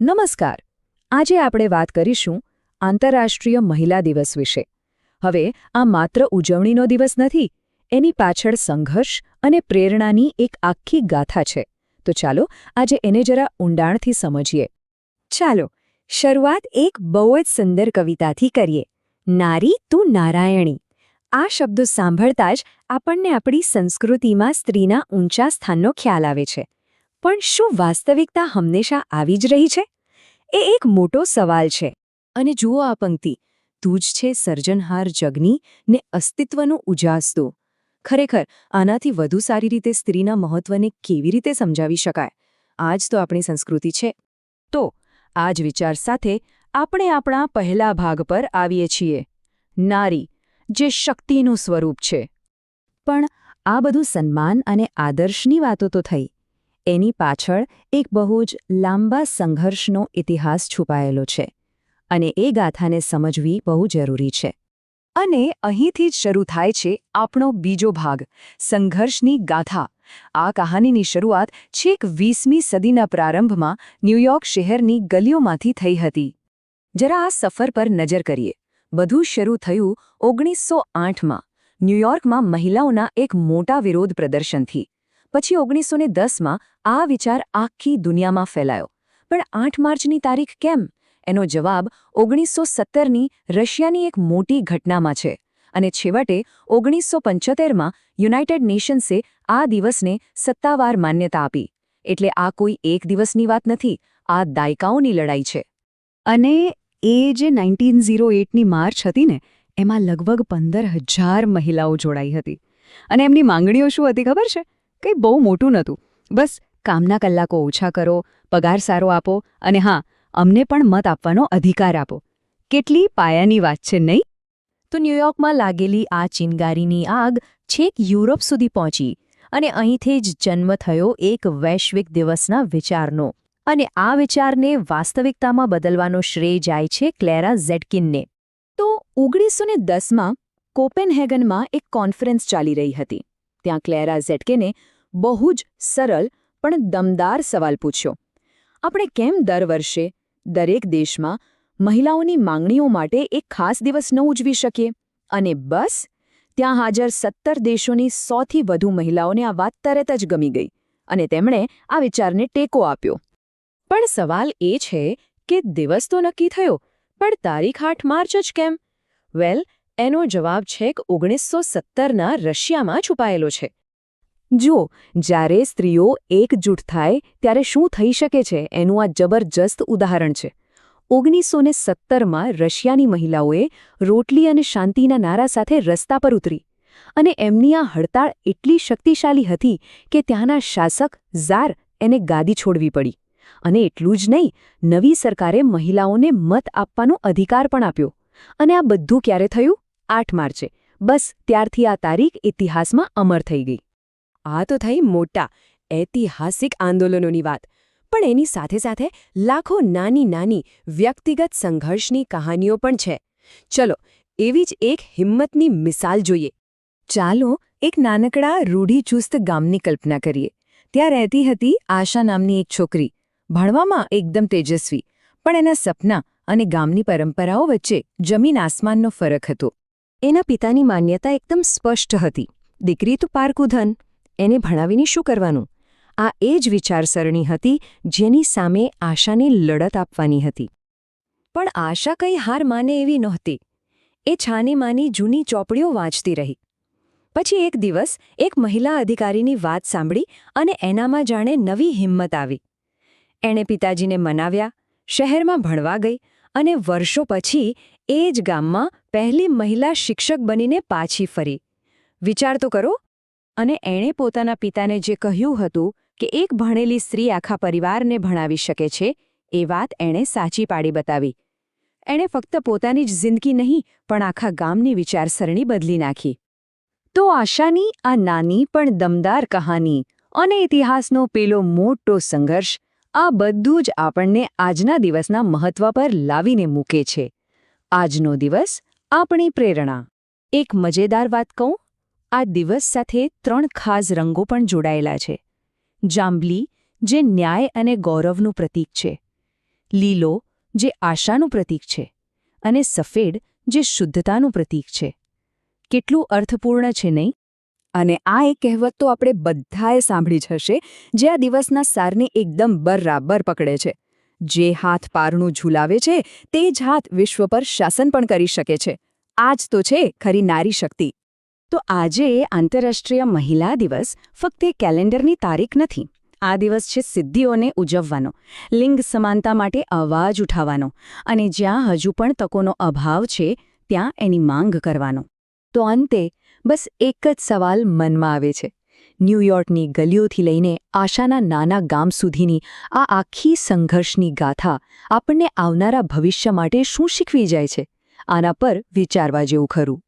નમસ્કાર. આજે આપણે વાત કરીશું આંતરરાષ્ટ્રીય મહિલા દિવસ વિશે. હવે આ માત્ર ઉજવણીનો દિવસ નથી, એની પાછળ સંઘર્ષ અને પ્રેરણાની એક આખી ગાથા છે. તો ચાલો આજે એને જરા ઊંડાણથી સમજીએ. ચાલો શરૂઆત એક બહુ જ સુંદર કવિતાથી કરીએ. નારી તું નારાયણી. આ શબ્દો સાંભળતા જ આપણને આપણી સંસ્કૃતિમાં સ્ત્રીના ઊંચા સ્થાનનો ખ્યાલ આવે છે. પણ શું વાસ્તવિકતા હંમેશા આવી જ રહી છે? એ એક મોટો સવાલ છે. અને જુઓ આ પંક્તિ, તું જ છે સર્જનહાર જગની ને અસ્તિત્વનું ઉજાસતું. ખરેખર આનાથી વધુ સારી રીતે સ્ત્રીના મહત્વને કેવી રીતે સમજાવી શકાય? આ જ તો આપણી સંસ્કૃતિ છે. તો આ જ વિચાર સાથે આપણે આપણા પહેલા ભાગ પર આવીએ છીએ. નારી, જે શક્તિનું સ્વરૂપ છે. પણ આ બધું સન્માન અને આદર્શની વાતો તો થઈ. એની પાછળ એક બહુ જ લાંબા સંઘર્ષનો ઇતિહાસ છુપાયેલો છે. અને એ ગાથાને સમજવી બહુ જરૂરી છે. અને અહીંથી જ શરૂ થાય છે આપણો બીજો ભાગ, સંઘર્ષની ગાથા. આ કહાનીની શરૂઆત છેક 20મી સદીના પ્રારંભમાં ન્યૂયોર્ક શહેરની ગલીઓમાંથી થઈ હતી. જરા આ સફર પર નજર કરીએ. બધું શરૂ થયું 1908માં ન્યૂયોર્કમાં મહિલાઓના એક મોટા વિરોધ પ્રદર્શનથી. પછી 1910માં આ વિચાર આખી દુનિયામાં ફેલાયો. પણ 8 માર્ચની તારીખ કેમ? એનો જવાબ 1917ની રશિયાની એક મોટી ઘટનામાં છે. અને છેવટે 1975માં યુનાઇટેડ નેશન્સે આ દિવસને સત્તાવાર માન્યતા આપી. એટલે આ કોઈ એક દિવસની વાત નથી, આ દાયકાઓની લડાઈ છે. અને એ જે 1908ની માર્ચ હતી ને, એમાં લગભગ 15,000 મહિલાઓ જોડાઈ હતી. અને એમની માંગણીઓ શું હતી ખબર છે? કંઈ બહુ મોટું નહોતું. બસ કામના કલાકો ઓછા કરો, પગાર સારો આપો અને હા, અમને પણ મત આપવાનો અધિકાર આપો. કેટલી પાયાની વાત છે, નહીં? તો ન્યૂયોર્કમાં લાગેલી આ ચિનગારીની આગ છેક યુરોપ સુધી પહોંચી અને અહીંથી જ જન્મ થયો એક વૈશ્વિક દિવસના વિચારનો. અને આ વિચારને વાસ્તવિકતામાં બદલવાનો શ્રેય જાય છે ક્લેરા ઝેટકિનને. તો 1910માં કોપેનહેગનમાં એક કોન્ફરન્સ ચાલી રહી હતી. ત્યાં ક્લેરા ઝેટકિને બહુ જ સરળ પણ દમદાર સવાલ પૂછ્યો. આપણે કેમ દર વર્ષે દરેક દેશમાં મહિલાઓની માંગણીઓ માટે એક ખાસ દિવસ ન ઉજવી શકીએ? અને બસ ત્યાં હાજર 17 દેશોની 100થી વધુ મહિલાઓને આ વાત તરત જ ગમી ગઈ અને તેમણે આ વિચારને ટેકો આપ્યો. પણ સવાલ એ છે કે દિવસ તો નક્કી થયો, પણ તારીખ 8 માર્ચ જ કેમ? વેલ, એનો જવાબ છેક 1917ના રશિયામાં છુપાયેલો છે. જુઓ, જ્યારે સ્ત્રીઓ એકજૂટ થાય ત્યારે શું થઈ શકે છે એનું આ જબરજસ્ત ઉદાહરણ છે. 1917માં રશિયાની મહિલાઓએ રોટલી અને શાંતિના નારા સાથે રસ્તા પર ઉતરી. અને એમની આ હડતાળ એટલી શક્તિશાળી હતી કે ત્યાંના શાસક ઝાર એને ગાદી છોડવી પડી. અને એટલું જ નહીં, નવી સરકારે મહિલાઓને મત આપવાનો અધિકાર પણ આપ્યો. અને આ બધું ક્યારે થયું? 8 માર્ચે. બસ ત્યારથી આ તારીખ ઇતિહાસમાં અમર થઈ ગઈ. આ તો થઈ મોટા ઐતિહાસિક આંદોલનોની વાત. પણ એની સાથે સાથે લાખો નાની નાની વ્યક્તિગત સંઘર્ષની કહાનીઓ પણ છે. ચલો એવી જ એક હિંમતની મિસાલ જોઈએ. ચાલો એક નાનકડા રૂઢિચુસ્ત ગામની કલ્પના કરીએ. ત્યાં રહેતી હતી આશા નામની એક છોકરી. ભણવામાં એકદમ તેજસ્વી, પણ એના સપના અને ગામની પરંપરાઓ વચ્ચે જમીન આસમાનનો ફરક હતો. એના પિતાની માન્યતા એકદમ સ્પષ્ટ હતી. દીકરી તો પારકું ધન, એને ભણાવીને શું કરવાનું? આ એ જ વિચારસરણી હતી જેની સામે આશાને લડત આપવાની હતી. પણ આશા કંઈ હાર માને એવી નહોતી. એ છાની માની જૂની ચોપડીઓ વાંચતી રહી. પછી એક દિવસ એક મહિલા અધિકારીની વાત સાંભળી અને એનામાં જાણે નવી હિંમત આવી. એણે પિતાજીને મનાવ્યા, શહેરમાં ભણવા ગઈ અને વર્ષો પછી એ જ ગામમાં પહેલી મહિલા શિક્ષક બનીને પાછી ફરી. વિચાર તો કરો. અને એણે પોતાના પિતાને જે કહ્યું હતું કે એક ભણેલી સ્ત્રી આખા પરિવારને ભણાવી શકે છે, એ વાત એણે સાચી પાડી બતાવી. એણે ફક્ત પોતાની જ જિંદગી નહીં, પણ આખા ગામની વિચારસરણી બદલી નાખી. તો આશાની આ નાની પણ દમદાર કહાની અને ઇતિહાસનો પેલો મોટો સંઘર્ષ, આ બધું જ આપણને આજના દિવસના મહત્વ પર લાવીને મૂકે છે. આજનો દિવસ આપણી પ્રેરણા. એક મજેદાર વાત કહું? આ દિવસ સાથે 3 ખાસ રંગો પણ જોડાયેલા છે. જાંબલી, જે ન્યાય અને ગૌરવનું પ્રતીક છે. લીલો જે આશાનું પ્રતીક છે અને સફેદ જે શુદ્ધતાનું પ્રતીક છે. કેટલું અર્થપૂર્ણ છે નહીં? અને આ એક કહેવત તો આપણે બધાએ સાંભળી જ હશે, જે આ દિવસના સારને એકદમ બરાબર પકડે છે. જે હાથ પારણું ઝૂલાવે છે તે જ હાથ વિશ્વ પર શાસન પણ કરી શકે છે. આ જ તો છે ખરી નારી શક્તિ. તો આજે આંતરરાષ્ટ્રીય મહિલા દિવસ ફક્ત એક કેલેન્ડરની તારીખ નથી. આ દિવસ છે સિદ્ધિઓને ઉજવવાનો, લિંગ સમાનતા માટે અવાજ ઉઠાવવાનો અને જ્યાં હજુ પણ તકોનો અભાવ છે ત્યાં એની માંગ કરવાનો. તો અંતે બસ એક જ સવાલ મનમાં આવે છે. ન્યૂયોર્કની ગલીઓથી લઈને આશાના નાના ગામ સુધીની આ આખી સંઘર્ષની ગાથા આપણને આવનારા ભવિષ્ય માટે શું શીખવી જાય છે? આના પર વિચારવા જેવું ખરું.